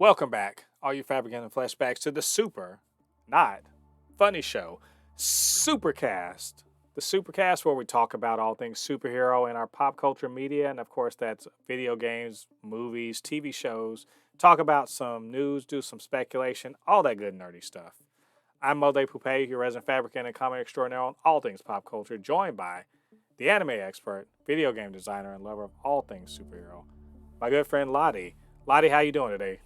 Welcome back, all you Fabricans and Fleshbags, to the not funny show, Supercast. The Supercast, where we talk about all things superhero in our pop culture media, and of course, that's video games, movies, TV shows. Talk about some news, do some speculation, all that good nerdy stuff. I'm Mode Poupée, your resident fabricant and comic extraordinaire on all things pop culture, joined by the anime expert, video game designer, and lover of all things superhero, my good friend Ladi. Ladi, how you doing today?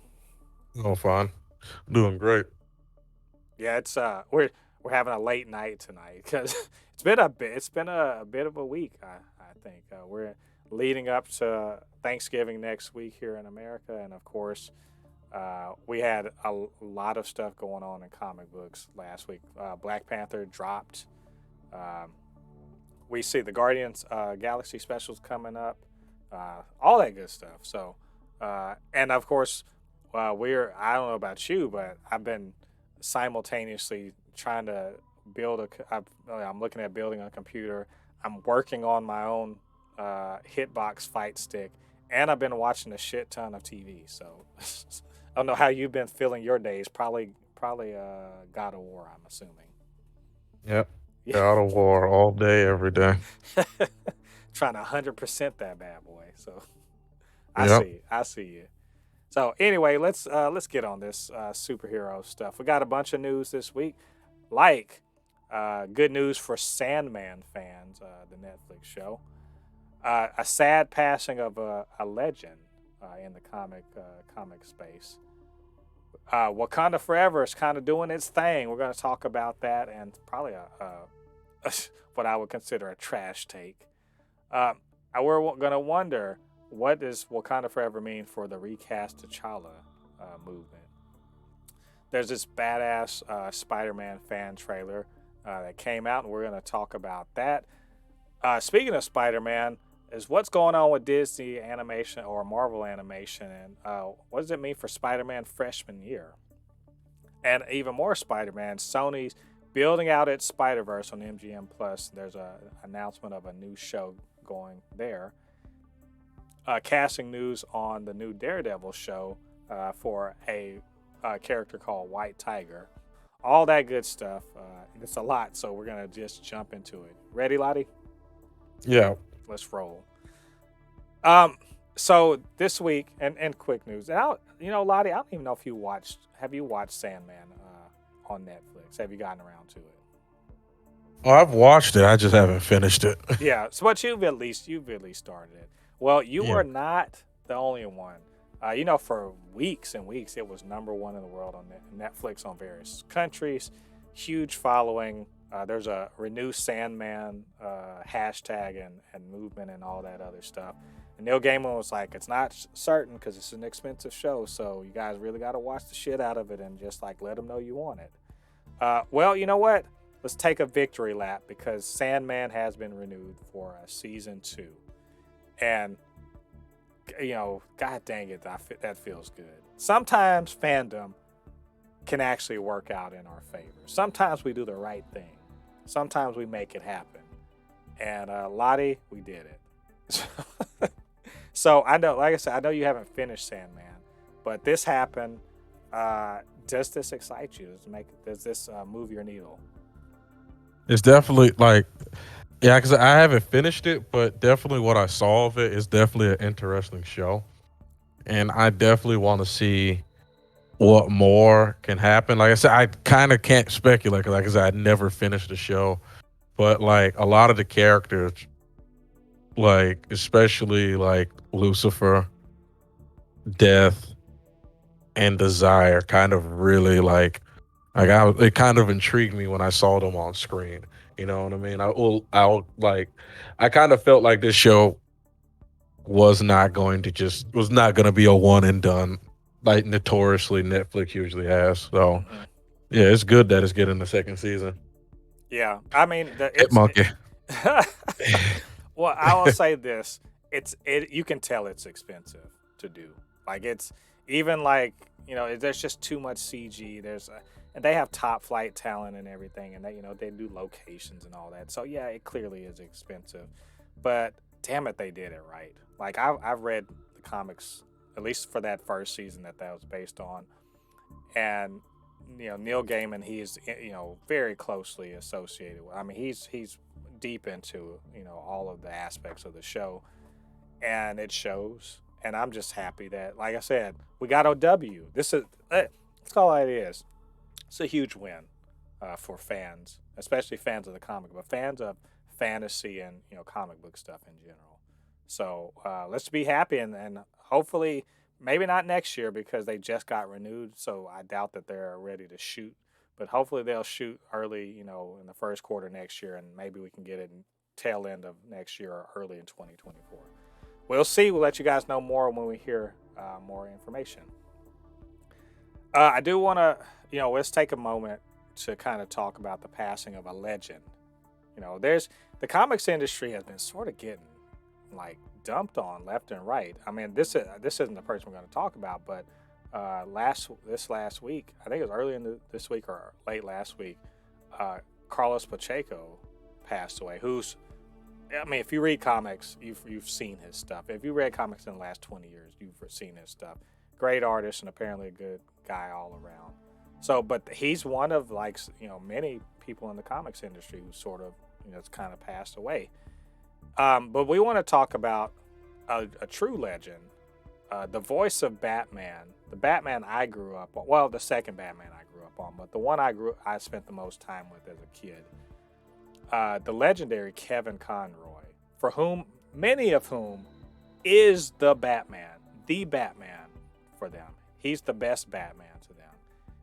Oh, fine. Doing great. Yeah, it's we're having a late night tonight because it's been a bit of a week. I think we're leading up to Thanksgiving next week here in America, and of course, we had a lot of stuff going on in comic books last week. Black Panther dropped. Um, we see the Guardians Galaxy specials coming up. All that good stuff. So, and of course, I don't know about you, but I've been simultaneously trying to I'm looking at building a computer. I'm working on my own hitbox fight stick, and I've been watching a shit ton of TV. So I don't know how you've been feeling your days. Probably God of War. I'm assuming. Yep. Yeah, God of War all day, every day. trying to 100% that bad boy. So Yep. I see you. So anyway, let's get on this superhero stuff. We got a bunch of news this week, like good news for Sandman fans, the Netflix show. A sad passing of a legend in the comic space. Wakanda Forever is kind of doing its thing. We're going to talk about that and probably what I would consider a trash take. We're going to wonder, what does Wakanda Forever mean for the recast T'Challa movement? There's this badass Spider-Man fan trailer that came out, and we're going to talk about that. Speaking of Spider-Man, is what's going on with Disney animation or Marvel animation, and what does it mean for Spider-Man freshman year? And even more Spider-Man, Sony's building out its Spider-Verse on MGM Plus. There's an announcement of a new show going there. Casting news on the new Daredevil show for a character called White Tiger. All that good stuff. It's a lot, so we're gonna just jump into it. Ready, Lottie? Yeah. Let's roll. Um, so this week, and quick news. Lottie, I don't even know if you watched. Have you watched Sandman on Netflix? Have you gotten around to it? Oh, I've watched it. I just haven't finished it. Yeah. So, but you've at least started it. Well, you Yeah. are not the only one. For weeks and weeks, it was number one in the world on Netflix on various countries. Huge following. There's a Renew Sandman hashtag and movement and all that other stuff. And Neil Gaiman was like, it's not certain because it's an expensive show, so you guys really got to watch the shit out of it and just like let them know you want it. Well, you know what? Let's take a victory lap because Sandman has been renewed for a season two, and god dang it, that feels good. Sometimes fandom can actually work out in our favor. Sometimes we do the right thing. Sometimes we make it happen. And Lottie, we did it. So I know, like I said, I know you haven't finished Sandman, but this happened. Does this excite you? Does this move your needle? It's definitely like, yeah, because I haven't finished it, but definitely what I saw of it is definitely an interesting show. And I definitely want to see what more can happen. Like I said, I kind of can't speculate 'cause like I said, I never finished the show. But like a lot of the characters, like especially like Lucifer, Death, and Desire kind of really it kind of intrigued me when I saw them on screen. You know what I mean? I kind of felt like this show was not going to be a one and done like notoriously Netflix usually has. So Hmm. yeah, it's good that it's getting the second season. Yeah, I mean, Hit monkey. well, I will say this: you can tell it's expensive to do. Like it's even like there's just too much CG. And they have top flight talent and everything, and they do locations and all that. So yeah, it clearly is expensive, but damn it, they did it right. Like I've read the comics at least for that first season that was based on. And Neil Gaiman, he's very closely associated with. I mean, he's deep into all of the aspects of the show, and it shows. And I'm just happy that, like I said, we got OW. That's all it is. It's a huge win for fans, especially fans of the comic, but fans of fantasy and comic book stuff in general. So let's be happy, and hopefully, maybe not next year because they just got renewed. So I doubt that they're ready to shoot. But hopefully they'll shoot early, in the first quarter next year, and maybe we can get it in tail end of next year or early in 2024. We'll see. We'll let you guys know more when we hear more information. I do want to, let's take a moment to kind of talk about the passing of a legend. There's the comics industry has been sort of getting like dumped on left and right. I mean, this isn't the person we're going to talk about, but this last week, I think it was early in this week or late last week, Carlos Pacheco passed away. If you read comics, you've seen his stuff. If you read comics in the last 20 years, you've seen his stuff. Great artist and apparently a good guy all around. So, but he's one of many people in the comics industry who sort of it's kind of passed away. But we want to talk about a true legend, the voice of Batman, the Batman I grew up on. Well, the second Batman I grew up on, but the one I spent the most time with as a kid. The legendary Kevin Conroy, many of whom is the Batman for them. He's the best Batman to them.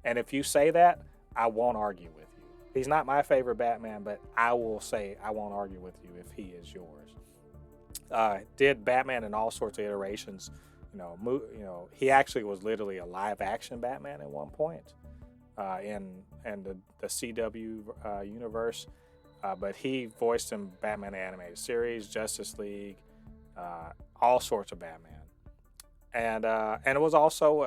And if you say that, I won't argue with you. He's not my favorite Batman, but I will say I won't argue with you if he is yours. Did Batman in all sorts of iterations. He actually was literally a live action Batman at one point in the CW universe. But he voiced in Batman animated series, Justice League, all sorts of Batman, and it was also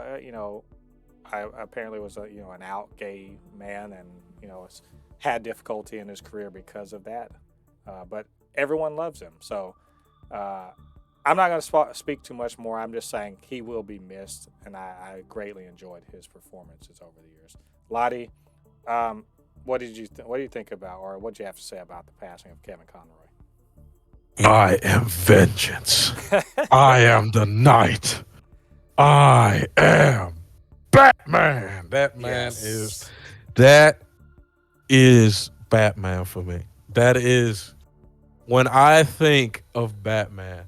I apparently was an out gay man, and had difficulty in his career because of that. But everyone loves him, so I'm not going to speak too much more. I'm just saying he will be missed, and I greatly enjoyed his performances over the years. Ladi, what do you think about, or what do you have to say about the passing of Kevin Conroy? I am vengeance. I am the knight. I am Batman. That is Batman for me. That is, when I think of Batman,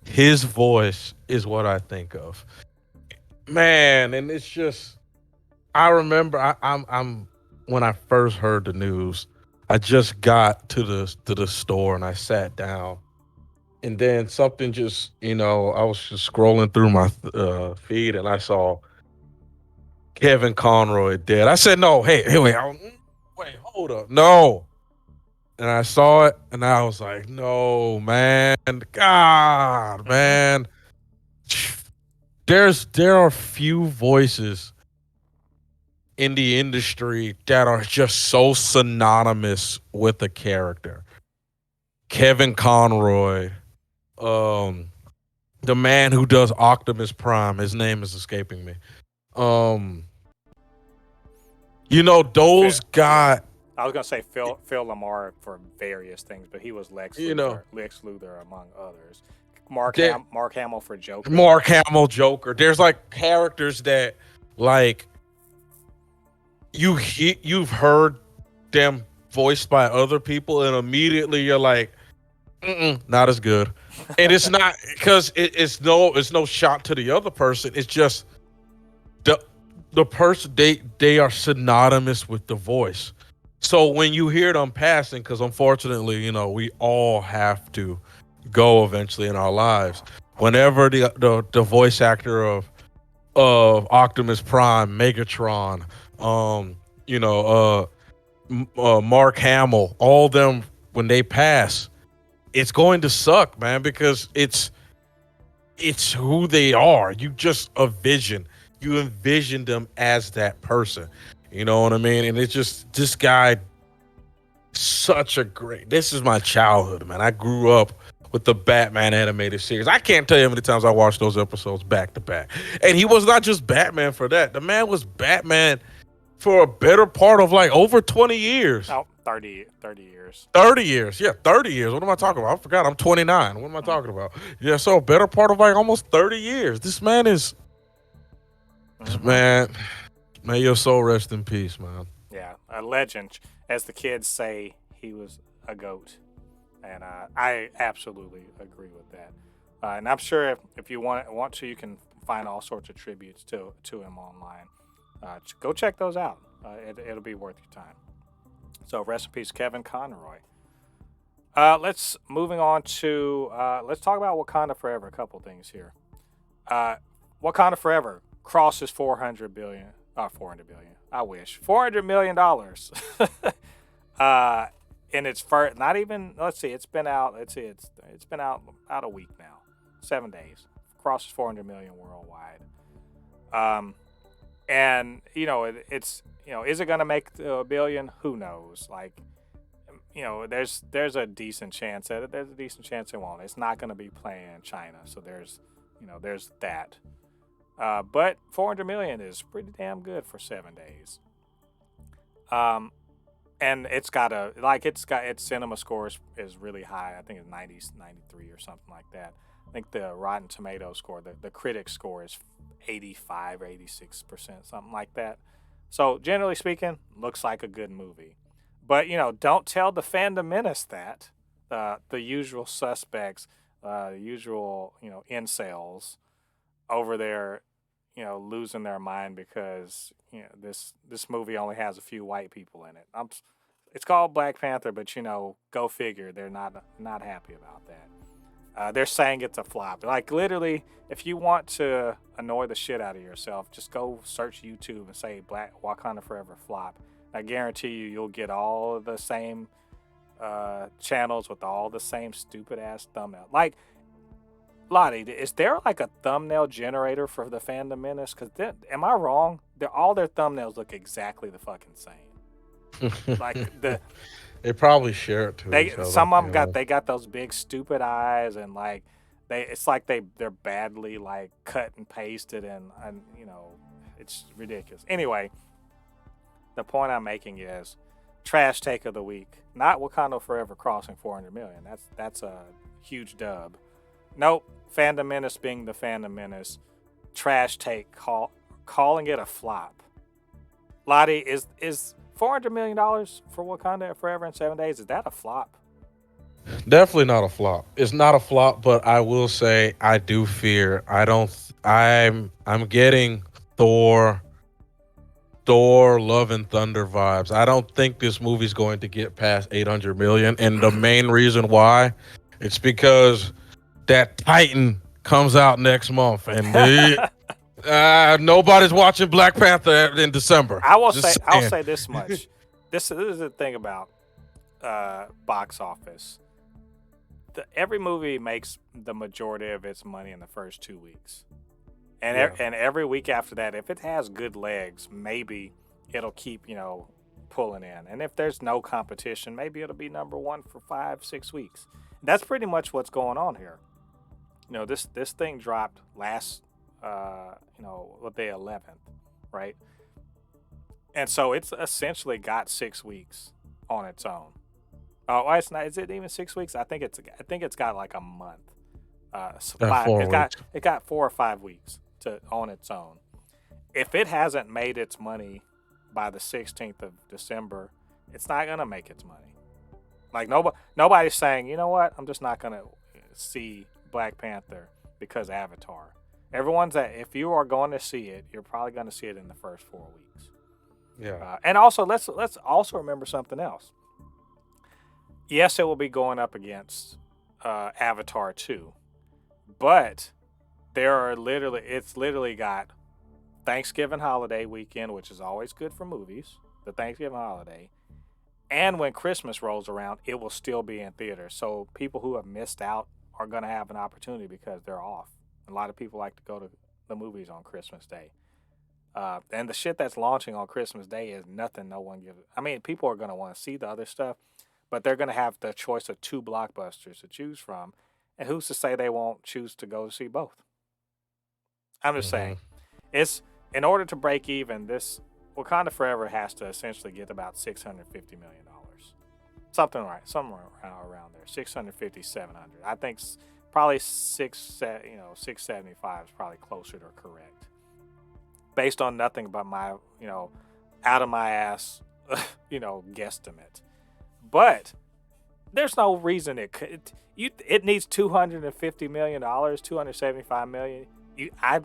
his voice is what I think of. Man, and it's just, I remember I'm when I first heard the news, I just got to the store and I sat down, and then something just, I was just scrolling through my feed and I saw Kevin Conroy dead. I said, no, hey, wait, hold up, no. And I saw it and I was like, no, man, God, man. There are few voices in the industry that are just so synonymous with a character. Kevin Conroy, the man who does Optimus Prime, his name is escaping me. Those guys. I was gonna say Phil Lamar for various things, but he was Lex Luthor among others. Mark Hamill for Joker. Mark Hamill Joker. There's like characters that like you've heard them voiced by other people, and immediately you're like, not as good. And it's not because it's no shot to the other person. It's just the person, they are synonymous with the voice. So when you hear them passing, because unfortunately, we all have to go eventually in our lives. Whenever the voice actor of Optimus Prime, Megatron, Mark Hamill, all them, when they pass, it's going to suck, man, because it's who they are. You just you envision them as that person. You know what I mean? And it's just, this guy, this is my childhood, man. I grew up with the Batman animated series. I can't tell you how many times I watched those episodes back to back. And he was not just Batman for that. The man was Batman for a better part of like over 20 years. Oh, 30 years. 30 years. Yeah, 30 years. What am I talking about? I forgot. I'm 29. What am I talking about? Yeah, so a better part of like almost 30 years. This man is, man, may your soul rest in peace, man. Yeah, a legend. As the kids say, he was a goat. And I absolutely agree with that. And I'm sure if you want to, you can find all sorts of tributes to him online. Go check those out. It'll be worth your time. So rest in peace, Kevin Conroy. Let's moving on to let's talk about Wakanda Forever. A couple things here. Wakanda Forever crosses 400 billion. 400 billion. I wish $400 million. In its first, not even. Let's see. It's been out. Let's see. It's been out a week now. 7 days. Crosses 400 million worldwide. And it's is it gonna make a billion? Who knows? Like, there's a decent chance that it won't. It's not gonna be playing in China, so there's that. But 400 million is pretty damn good for 7 days. And its cinema score is really high. I think it's 90, 93 or something like that. I think the Rotten Tomato score, the critic score is 85 or 86%, something like that. So generally speaking, looks like a good movie. But don't tell the fandom menace that the usual suspects, the usual incels over there, losing their mind because this movie only has a few white people in it. It's called Black Panther, but go figure, they're not happy about that. They're saying it's a flop. Like, literally, if you want to annoy the shit out of yourself, just go search YouTube and say Black Wakanda Forever flop. I guarantee you'll get all of the same channels with all the same stupid ass thumbnail. Like, Ladi, is there like a thumbnail generator for the Fandom Menace? Because am I wrong? All their thumbnails look exactly the fucking same. Like they probably share it to some of them got those big stupid eyes, and like it's like they're badly like cut and pasted, and it's ridiculous. Anyway, the point I'm making is trash take of the week, not Wakanda Forever crossing 400 million. That's a huge dub. Nope, Fandom Menace being the Fandom Menace, trash take, calling it a flop. Ladi, is $400 million for Wakanda Forever in 7 days, is that a flop? Definitely not a flop. It's not a flop, but I will say I do fear. I'm getting Thor Love and Thunder vibes. I don't think this movie's going to get past 800 million, and the main reason why, it's because that Titan comes out next month, and nobody's watching Black Panther in December. I'll say this much. This is the thing about box office. Every movie makes the majority of its money in the first 2 weeks, and every week after that, if it has good legs, maybe it'll keep pulling in. And if there's no competition, maybe it'll be number one for 5-6 weeks. That's pretty much what's going on here. This thing dropped last, the 11th, right? And so it's essentially got 6 weeks on its own. Oh, it's not. Is it even 6 weeks? I think it's got like a month. It got 4 or 5 weeks on its own. If it hasn't made its money by the 16th of December, it's not gonna make its money. Like nobody's saying, you know what? I'm just not gonna see Black Panther because Avatar. Everyone's that if you are going to see it, you're probably going to see it in the first 4 weeks. Yeah. And also let's also remember something else. Yes, it will be going up against Avatar 2, but it's literally got Thanksgiving holiday weekend, which is always good for movies, the Thanksgiving holiday. And when Christmas rolls around, it will still be in theaters. So people who have missed out are going to have an opportunity because they're off. A lot of people like to go to the movies on Christmas Day. And the shit that's launching on Christmas Day is nothing no one gives. I mean, people are going to want to see the other stuff, but they're going to have the choice of 2 blockbusters to choose from. And who's to say they won't choose to go see both? I'm just saying, Hmm. it's in order to break even. This Wakanda Forever has to essentially get about $650 million, something right, somewhere around there, 650, 700. I think probably 675 is probably closer to correct, based on nothing but my out of my ass guesstimate. But there's no reason it could. It needs $250 million, 275 million. I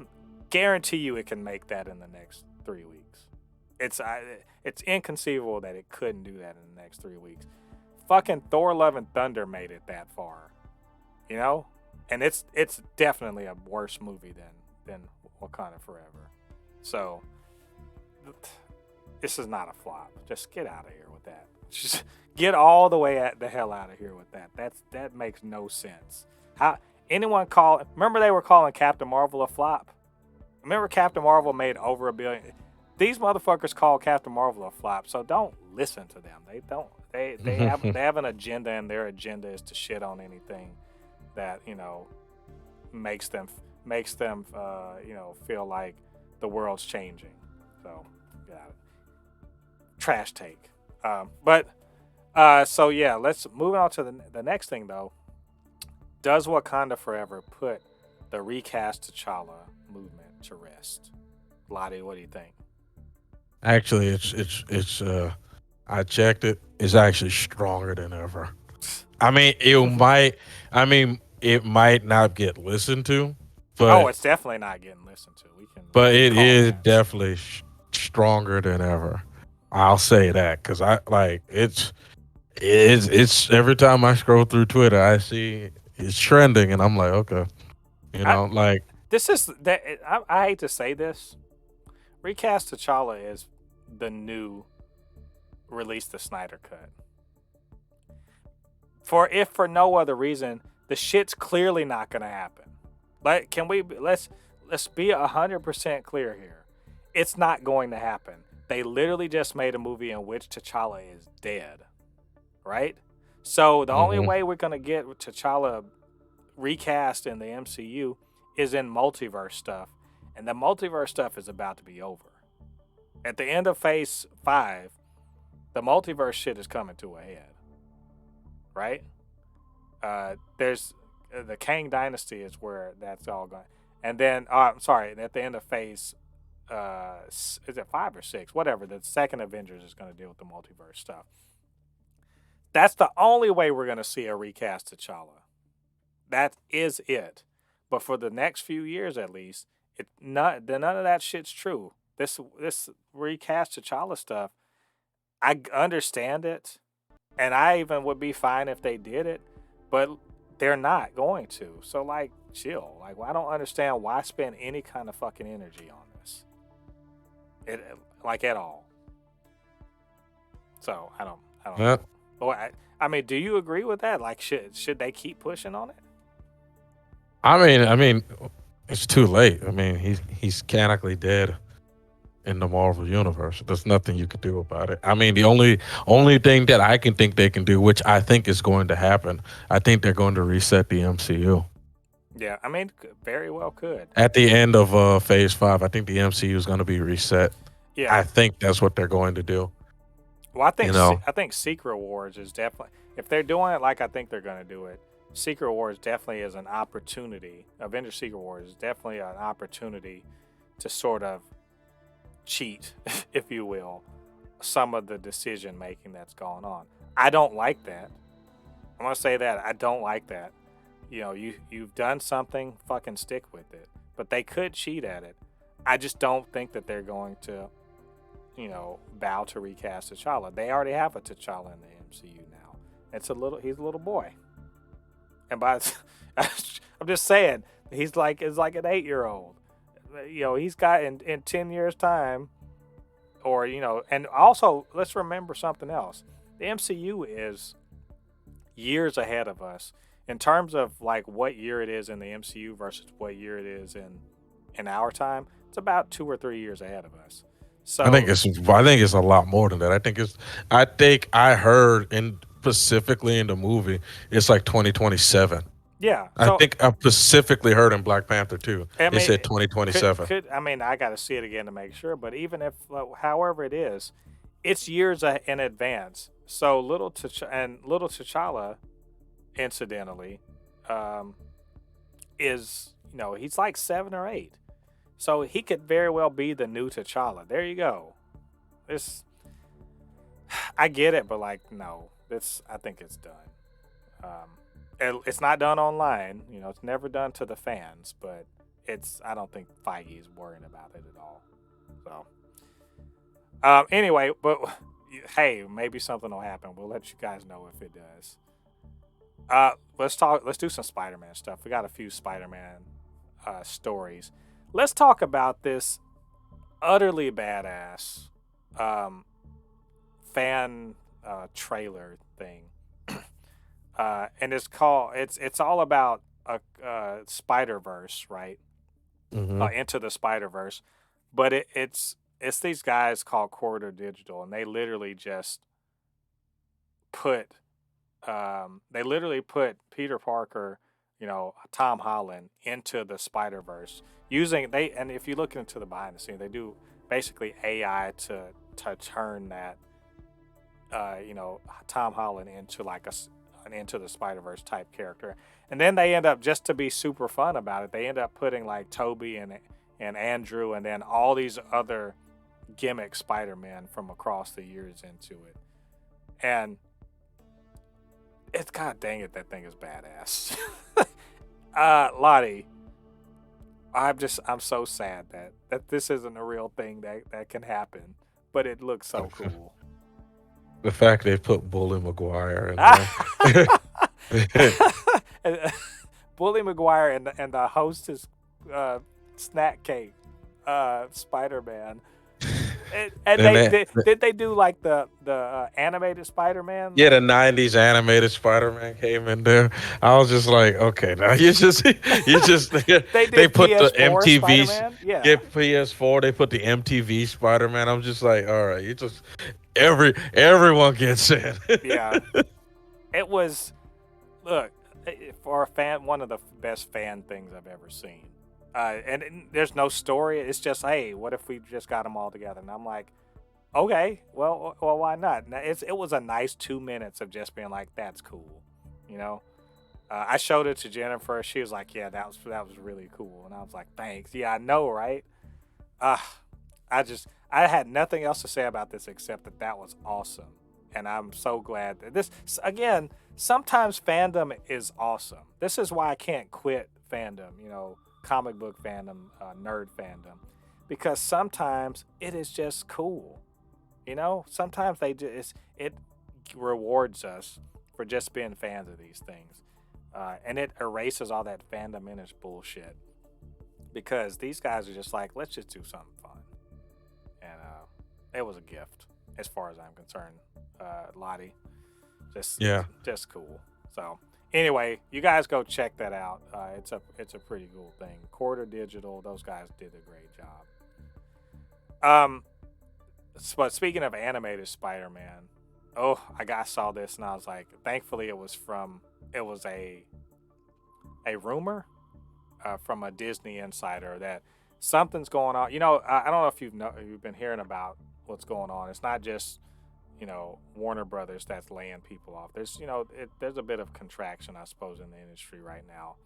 guarantee you it can make that in the next 3 weeks. It's inconceivable that it couldn't do that in the next 3 weeks. Fucking Thor: Love and Thunder made it that far, you know, and it's definitely a worse movie than Wakanda Forever. So this is not a flop. Just get out of here with that. Just get all the way the hell out of here with that. That makes no sense. How anyone call? Remember they were calling Captain Marvel a flop. Remember Captain Marvel made over $1 billion. These motherfuckers call Captain Marvel a flop. So don't listen to them. They don't. They have an agenda, and their agenda is to shit on anything that makes them feel like the world's changing. So yeah, trash take. So yeah, let's move on to the next thing though. Does Wakanda Forever put the recast T'Challa movement to rest? Lottie, what do you think? Actually, it's I checked it. It's actually stronger than ever. I mean, it might not get listened to, Oh, but it's definitely not getting listened to. We can it call is that. definitely stronger than ever. I'll say that because I like it's every time I scroll through Twitter, I see it's trending, and I'm like, okay, I like this is that I hate to say this. Recast T'Challa is the new release the Snyder cut. For if for no other reason, the shit's clearly not gonna happen. Like, can we let's be 100% clear here. It's not going to happen. They literally just made a movie in which T'Challa is dead, right? So the only mhm. way we're gonna get T'Challa recast in the MCU is in multiverse stuff, and the multiverse stuff is about to be over. At the end of Phase 5, the multiverse shit is coming to a head, right? There's the Kang Dynasty is where that's all going, and then I'm sorry, at the end of Phase, is it 5 or 6? Whatever. The second Avengers is going to deal with the multiverse stuff. That's the only way we're going to see a recast T'Challa. That is it. But for the next few years, at least, none of that shit's true. This recast T'Challa stuff, I understand it, and I even would be fine if they did it, but they're not going to. So like, chill. Like, I don't understand why spend any kind of fucking energy on this. It like at all. So I don't Yeah. know. Well, I mean, do you agree with that? Like, should they keep pushing on it? I mean, it's too late. I mean, he's canonically dead in the Marvel universe. There's nothing you could do about it. I mean, the only thing that I can think they can do, which I think is going to happen, I think they're going to reset the MCU Yeah, I mean, very well could. at the end of Phase 5. I think the MCU is going to be reset. I Yeah. think that's what they're going to do. Well, You know, I think Secret Wars is definitely, if they're doing it like I think they're going to do it. Secret Wars definitely is an opportunity. Avengers Secret Wars is definitely an opportunity to sort of cheat, if you will, some of the decision making that's going on. I don't like that. I'm gonna say that I don't like that. You've done something, fucking stick with it. But they could cheat at it. I just don't think that they're going to, bow to recast T'Challa. They already have a T'Challa in the MCU now. He's a little boy, and by I'm just saying is like an 8-year-old. He's got in 10 years time, or and also let's remember something else. The MCU is years ahead of us in terms of like what year it is in the MCU versus what year it is in our time. It's about 2 or 3 years ahead of us. So I think it's a lot more than that. I think I heard in specifically in the movie, it's like 2027. Yeah. I So think I specifically heard in Black Panther too. I It mean, said 2027. I mean, I got to see it again to make sure. But even if, however it is, it's years in advance. So little T'Challa, incidentally, um, is he's like 7 or 8, so he could very well be the new T'Challa. There you go. This I get it, but like no, this I think it's done. It's not done online. It's never done to the fans, but I don't think Feige's worrying about it at all. So anyway, but hey, maybe something will happen. We'll let you guys know if it does. Let's talk. Let's do some Spider-Man stuff. We got a few Spider-Man stories. Let's talk about this utterly badass um, fan trailer thing, and it's all about a Spider Verse, right? Hmm. Into the Spider Verse, but it's these guys called Corridor Digital, and put they literally put Peter Parker, Tom Holland into the Spider Verse using they and if you look into the behind the scenes, they do basically AI to turn that Tom Holland into like an into the Spider Verse type character, and then they end up just to be super fun about it. They end up putting like Toby and Andrew and then all these other gimmick Spider Man from across the years into it, and it's god dang it, that thing is badass. Lottie, I'm so sad that this isn't a real thing that can happen, but it looks so cool. The fact they put Bully Maguire in there. And, Bully McGuire and the hostess snack cake Spider Man. And And did they do like the animated Spider Man yeah, like the '90s animated Spider-Man came in there. I was just like, okay, now you just they they did put the PS4 Spider MTV, Man? Yeah. get PS4. They put the MTV Spider-Man. I'm just like, all right, you just everyone gets in. Yeah. It was look for a fan, one of the best fan things I've ever seen. There's no story. It's just, hey, what if we just got them all together? And I'm like, okay, well, why not? It was a nice 2 minutes of just being like, that's cool, you know. I showed it to Jennifer. She was like, yeah, that was really cool, and I was like, thanks. Yeah, I know, right? Uh, I had nothing else to say about this except that was awesome, and I'm so glad that this again. Sometimes fandom is awesome. This is why I can't quit fandom. Comic book fandom, nerd fandom, because sometimes it is just cool. Sometimes it rewards us for just being fans of these things, and it erases all that fandom image bullshit because these guys are just like, let's just do something fun, and it was a gift as far as I'm concerned. Lottie, just Yeah. just cool. So anyway, you guys go check that out. It's a pretty cool thing. Quarter Digital, those guys did a great job. Um, but speaking of animated Spider-Man, oh, saw this and I was like, thankfully it was a rumor from a Disney insider that something's going on. I don't know if you've been hearing about what's going on. It's not just Warner Brothers that's laying people off. There's a bit of contraction, I suppose, in the industry right now,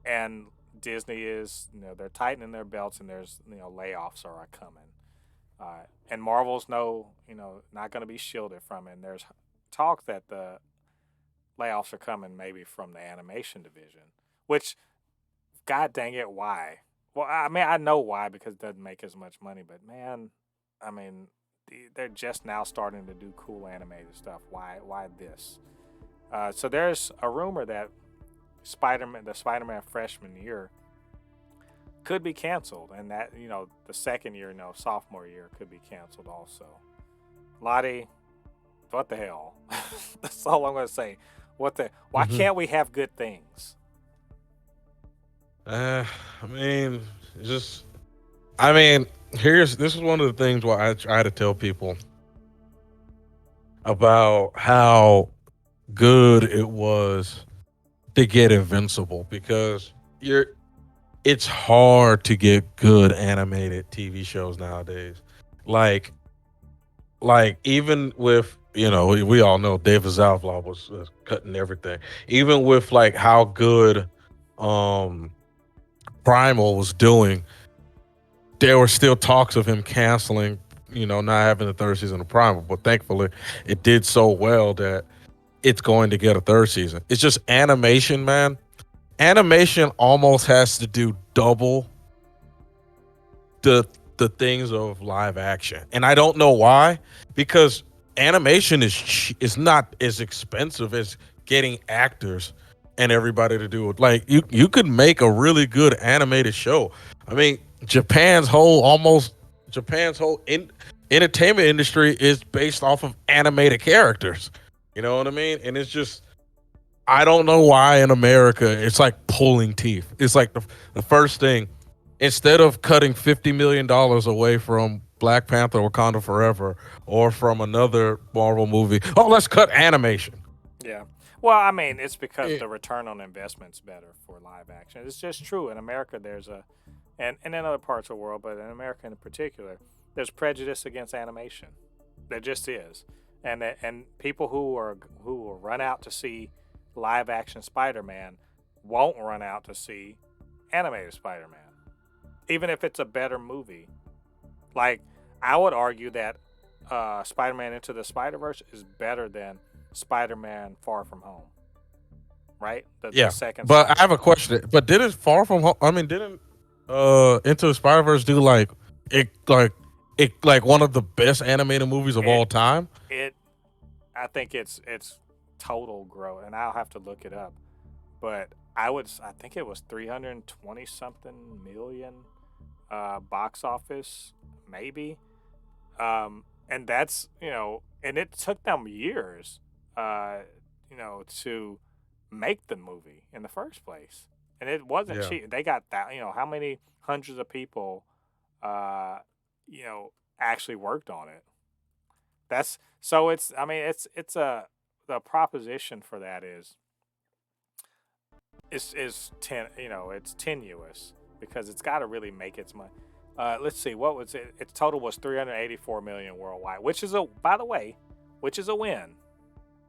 and Disney is they're tightening their belts and there's layoffs are coming. And Marvel's not going to be shielded from it. And there's talk that the layoffs are coming maybe from the animation division, which, god dang it, why? Well, I mean, I know why because it doesn't make as much money, but man, I mean, they're just now starting to do cool animated stuff. Why this? So there's a rumor that the Spider-Man freshman year could be canceled, and that the second year, sophomore year, could be canceled also. Lottie, what the hell? That's all I'm gonna say. What the? Why Hmm. can't we have good things? I mean, just I mean, this is one of the things why I try to tell people about how good it was to get Invincible because you're it's hard to get good animated TV shows nowadays. Like even with we all know David Zaslav was cutting everything. Even with like how good um Primal was doing, there were still talks of him canceling, not having the third season of Primal. But thankfully, it did so well that it's going to get a third season. It's just animation, man. Animation almost has to do double the the things of live action, and I don't know why, because animation is not as expensive as getting actors and everybody to do it. Like you could make a really good animated show. I mean, Japan's whole entertainment industry is based off of animated characters. You know what I mean? And it's just I don't know why in America it's like pulling teeth. It's like the first thing, instead of cutting $50 million away from Black Panther, Wakanda Forever, or from another Marvel movie, oh, let's cut animation. Yeah. Well, I mean, it's because Eh, the return on investment's better for live action. It's just true. In America, there's and in other parts of the world, but in America in particular, there's prejudice against animation. There just is, and people who will run out to see live action Spider-Man won't run out to see animated Spider-Man, even if it's a better movie. Like I would argue that Spider-Man Into the Spider-Verse is better than Spider-Man Far From Home, right? The yeah, second but I have a Spider-Man. question. But did it Far From Home? I mean, didn't Into the Spider Verse do like one of the best animated movies of It all time? it I think it's total growth, and I'll have to look it up. But I think it was 320 something million box office, maybe. And that's and it took them years, to make the movie in the first place, and it wasn't Yeah, cheap. They got that, how many hundreds of people, uh, actually worked on it. That's so it's I mean it's a the proposition for that it's tenuous because it's got to really make its money. Let's see, what was it? Its total was 384 million worldwide, which is a by the way, which is a win,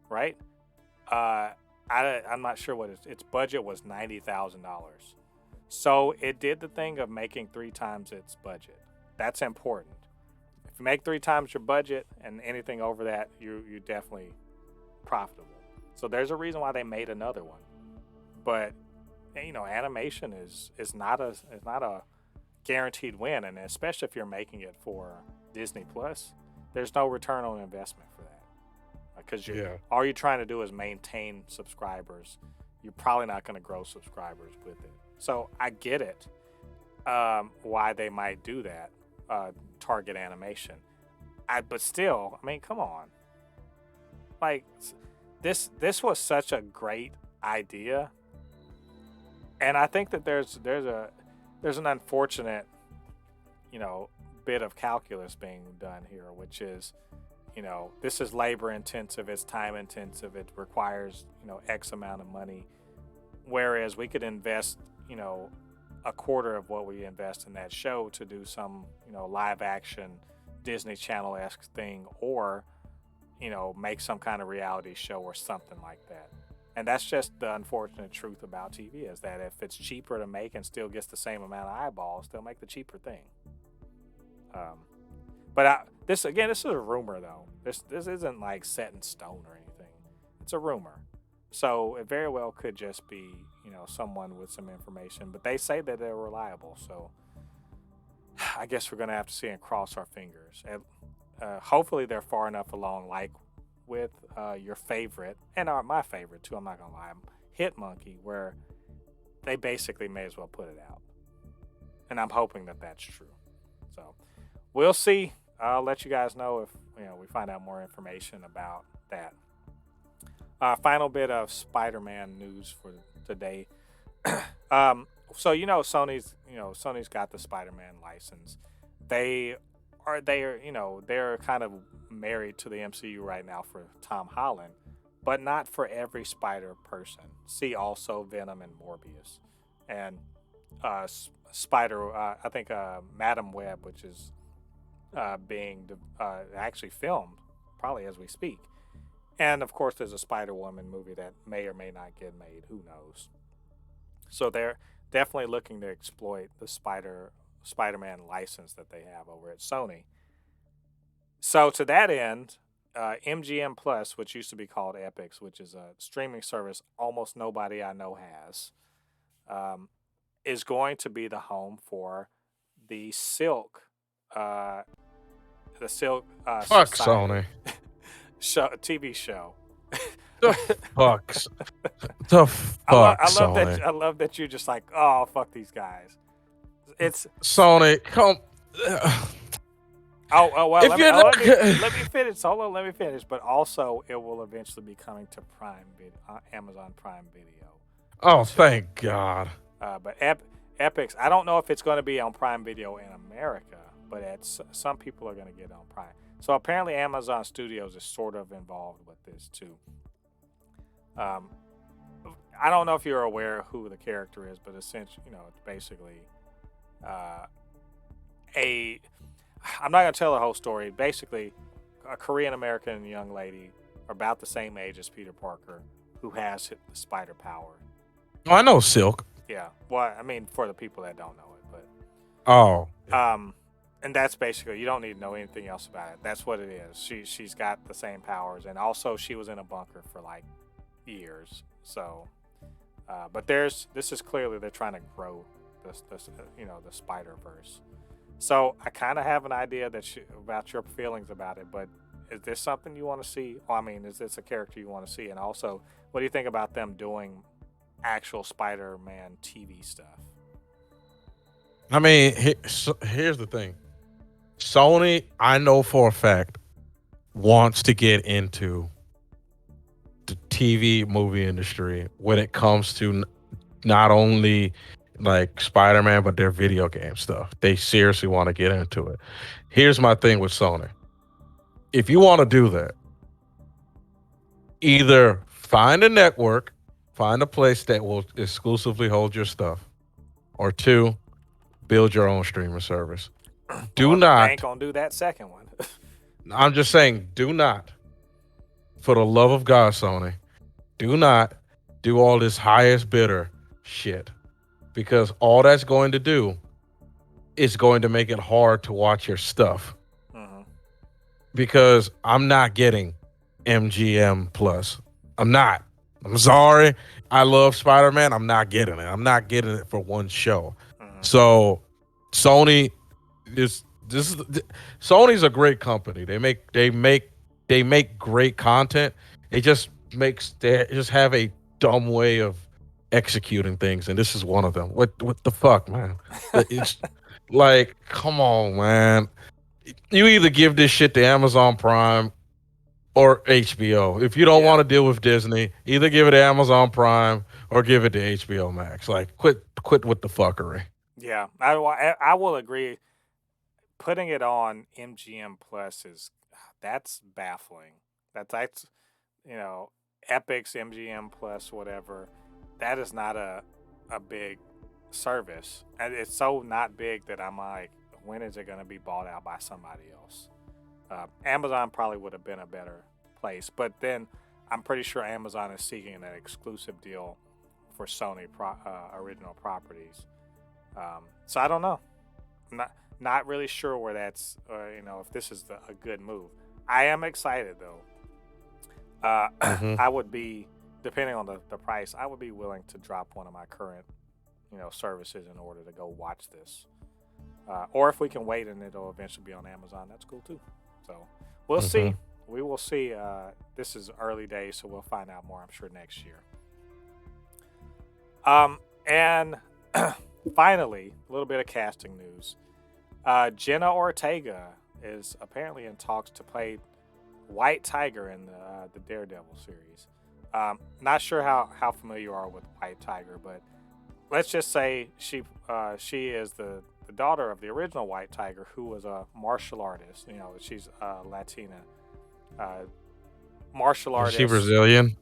right? I'm not sure what its budget was $90,000, so it did the thing of making three times its budget. That's important. If you make three times your budget and anything over that, you definitely profitable. So there's a reason why they made another one. But animation is not a guaranteed win, and especially if you're making it for Disney Plus, there's no return on investment for that because you yeah, all you're trying to do is maintain subscribers. You're probably not going to grow subscribers with it. So I get it, why they might do that, target animation. But still, I mean, come on, like this was such a great idea, and I think that there's an unfortunate, you know, bit of calculus being done here, which is, this is labor intensive, it's time intensive, it requires, X amount of money. Whereas we could invest, a quarter of what we invest in that show to do some, live action Disney Channel esque thing, or, make some kind of reality show or something like that. And that's just the unfortunate truth about TV is that if it's cheaper to make and still gets the same amount of eyeballs, they'll make the cheaper thing. Um, this is a rumor though. This isn't like set in stone or anything. It's a rumor, so it very well could just be someone with some information. But they say that they're reliable, so I guess we're gonna have to see and cross our fingers. And hopefully they're far enough along, like with your favorite and my favorite too. I'm not gonna lie, Hit Monkey, where they basically may as well put it out, and I'm hoping that that's true. So we'll see. I'll let you guys know if we find out more information about that. Final bit of Spider-Man news for today. So Sony's got the Spider-Man license. They're kind of married to the MCU right now for Tom Holland, but not for every spider person. See also Venom and Morbius, and Spider. I think Madam Web, which is being actually filmed probably as we speak. And of course, there's a Spider Woman movie that may or may not get made. Who knows? So they're definitely looking to exploit the Spider-Man license that they have over at Sony. So to that end, MGM Plus, which used to be called Epix, which is a streaming service almost nobody I know has, um, is going to be the home for the Silk, uh, Fuck Society Sony. TV show. The fuck. The fuck Sony. I love that you're just like, oh fuck these guys. It's Sony, come. well. If you're not, Let me finish. Hold on, let me finish. But also, it will eventually be coming to Amazon Prime Video. oh, thank God. But Epix, I don't know if it's going to be on Prime Video in America, but some people are going to get it on Prime. So apparently, Amazon Studios is sort of involved with this too. I don't know if you're aware of who the character is, but essentially, it's basically a. I'm not gonna tell the whole story. Basically, a Korean American young lady, about the same age as Peter Parker, who has the spider power. Oh, I know Silk. Yeah. Well, I mean, for the people that don't know it, but Oh. and that's basically, you don't need to know anything else about it. That's what it is. She's got the same powers, and also she was in a bunker for like years. So, but this is clearly they're trying to grow this the Spider Verse. So I kind of have an idea about your feelings about it, but is this something you want to see? Well, I mean, is this a character you want to see? And also, what do you think about them doing actual Spider-Man TV stuff? I mean, here's the thing. Sony, I know for a fact, wants to get into the TV movie industry when it comes to not only like Spider-Man, but their video game stuff. They seriously want to get into it. Here's my thing with Sony. If you want to do that, either find a network, find a place that will exclusively hold your stuff, or two, build your own streaming service. Do not. I ain't gonna do that second one. I'm just saying, do not. For the love of God, Sony, do not do all this highest bidder shit. Because all that's going to do is going to make it hard to watch your stuff. Mm-hmm. Because I'm not getting MGM Plus. I'm not. I'm sorry. I love Spider-Man. I'm not getting it. I'm not getting it for one show. Mm-hmm. So Sony Sony's a great company. They make great content. They just have a dumb way of executing things, and this is one of them. What the fuck, man? It's like, come on, man. You either give this shit to Amazon Prime or HBO. If you don't want to deal with Disney, either give it to Amazon Prime or give it to HBO Max. Like, quit with the fuckery. Yeah, I will agree. Putting it on MGM Plus that's baffling. That's Epix, MGM Plus, whatever. That is not a big service, and it's so not big that I'm like, when is it going to be bought out by somebody else? Amazon probably would have been a better place, but then I'm pretty sure Amazon is seeking an exclusive deal for Sony original properties. So I don't know. I'm not really sure where that's if this is a good move. I am excited though. I would be, depending on the price, I would be willing to drop one of my current services in order to go watch this. Or if we can wait and it'll eventually be on Amazon, that's cool too. So we'll see. We will see. This is early days, so we'll find out more, I'm sure, next year. And finally, a little bit of casting news. Jenna Ortega is apparently in talks to play White Tiger in the Daredevil series. Not sure how familiar you are with White Tiger, but let's just say she is the daughter of the original White Tiger, who was a martial artist. She's Latina. martial Is she artist. Brazilian?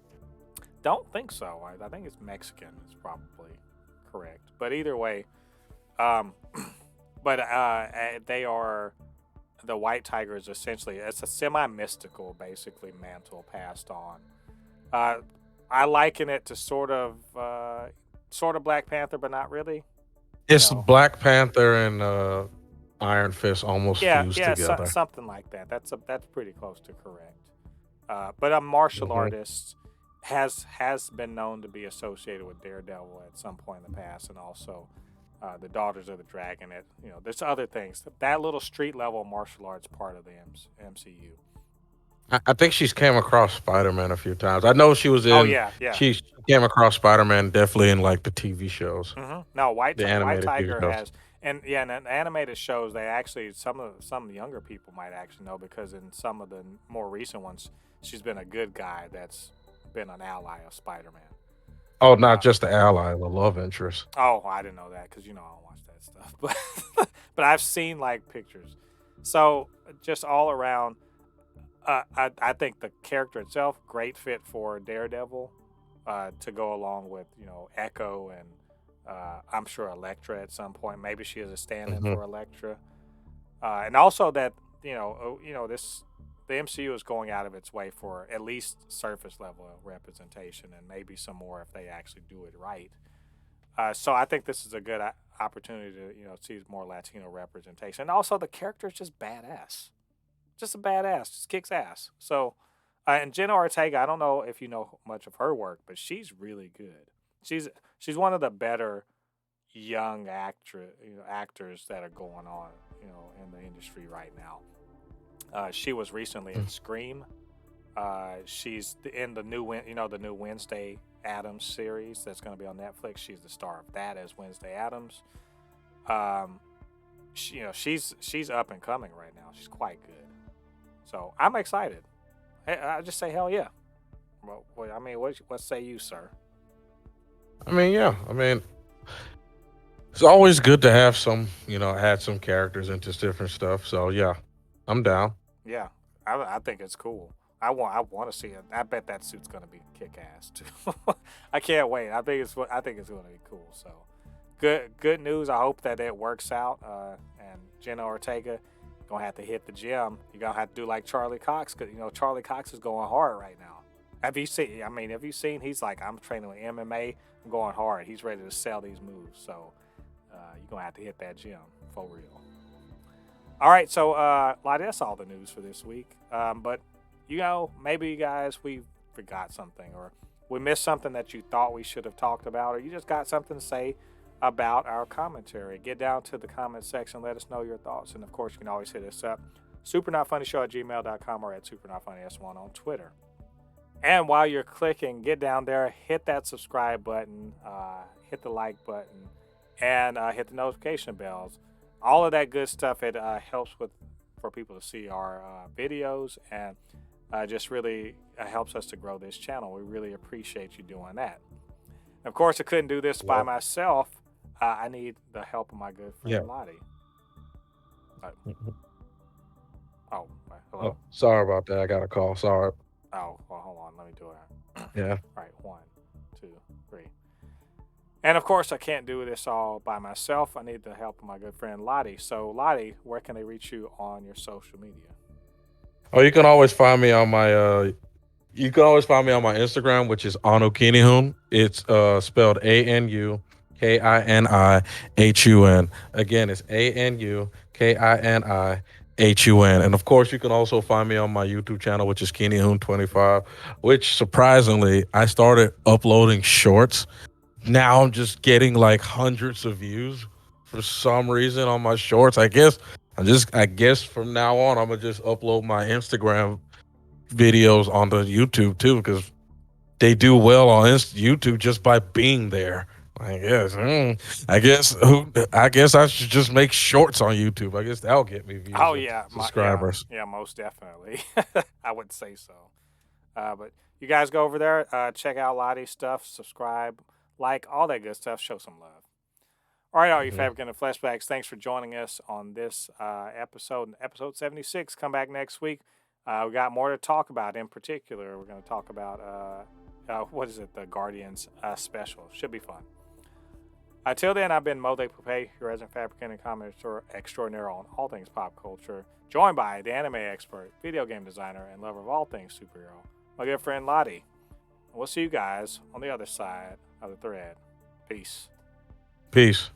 Don't think so. I think it's Mexican. Is probably correct. But either way, um, but they are the white tiger is essentially it's a semi-mystical, basically mantle passed on. Uh, I liken it to sort of Black Panther, but not really. You It's know, Black Panther and Iron Fist almost yeah, fused yeah, together. something like that. That's pretty close to correct. But a martial Hmm. artist has been known to be associated with Daredevil at some point in the past, and also the Daughters of the Dragon. There's other things. That little street level martial arts part of the MCU. I think she's came across Spider Man a few times. I know she was Oh in. yeah, yeah. She came across Spider Man definitely in like the TV shows, No, the White animated TV Tiger shows. has, and yeah, and in animated shows, they actually some younger people might actually know because in some of the more recent ones, she's been a good guy that's been an ally of Spider-Man. Oh, not Uh, just the ally, the love interest. oh, I didn't know that because I don't watch that stuff, but I've seen like pictures. So just all around, I think the character itself great fit for Daredevil, to go along with Echo and I'm sure Elektra at some point. Maybe she is a stand-in Hmm. for Elektra, and also that this the MCU is going out of its way for at least surface level representation, and maybe some more if they actually do it right. So I think this is a good opportunity to see more Latino representation, and also the character is just badass, just a badass, just kicks ass. So, and Jenna Ortega, I don't know if you know much of her work, but she's really good. She's she's one of the better young actors that are going on, in the industry right now. She was recently in Scream. She's in the the new Wednesday Adams series that's going to be on Netflix. She's the star of that as Wednesday Adams. Um, she's up and coming right now. She's quite good. So I'm excited. I just say hell yeah. Well, I mean, what say you, sir? I mean, yeah. I mean, it's always good to have some, add some characters into different stuff. So yeah, I'm down. Yeah, I think it's cool. I want to see it. I bet that suit's gonna be kick ass too. I can't wait. I think it's gonna be cool. So good news. I hope that it works out. And Jenna Ortega gonna have to hit the gym. You're gonna have to do like Charlie Cox because Charlie Cox is going hard right now. Have you seen? I mean, have you seen? He's like, I'm training with MMA. I'm going hard. He's ready to sell these moves. So you're gonna have to hit that gym for real. All right, so Lottie, that's all the news for this week. But maybe you guys we forgot something, or we missed something that you thought we should have talked about, or you just got something to say about our commentary. Get down to the comment section, let us know your thoughts, and of course you can always hit us up, supernotfunnyshow@gmail.com or at supernotfunnys1 on Twitter. And while you're clicking, get down there, hit that subscribe button, hit the like button, and hit the notification bells. All of that good stuff. It helps for people to see our videos, and just really helps us to grow this channel. We really appreciate you doing that. Of course, I couldn't do this by Well, myself. I need the help of my good yeah. friend Lottie. Uh, Mhm. hello. Oh, sorry about that. I got a call. Sorry. Oh, well, hold on. Let me do it. Yeah. All right, 1, 2, 3. And of course, I can't do this all by myself. I need the help of my good friend Lottie. So, Lottie, where can they reach you on your social media? Oh, you can always find me on my you can always find me on my Instagram, which is Anukinihun. It's spelled ANUKINIHUN. Again, it's ANUKINIHUN. And of course, you can also find me on my YouTube channel, which is Kinihun25, which surprisingly, I started uploading shorts. Now I'm just getting like hundreds of views for some reason on my shorts. I guess from now on I'm gonna just upload my Instagram videos onto YouTube too, because they do well on YouTube just by being there. I guess. I guess I should just make shorts on YouTube. I guess that'll get me views Oh and yeah, subscribers. yeah, most definitely. I would say so. But you guys go over there, check out Lottie's stuff, subscribe, like all that good stuff. Show some love. All right, all you Hmm. Fabricans and Fleshbags, thanks for joining us on this episode 76. Come back next week. We got more to talk about. In particular, we're going to talk about what is it? The Guardians special. Should be fun. Until then, I've been Mo de Poupée, your resident fabricant and commentator extraordinaire on all things pop culture, joined by the anime expert, video game designer, and lover of all things superhero, my good friend Ladi. And we'll see you guys on the other side of the thread. Peace. Peace.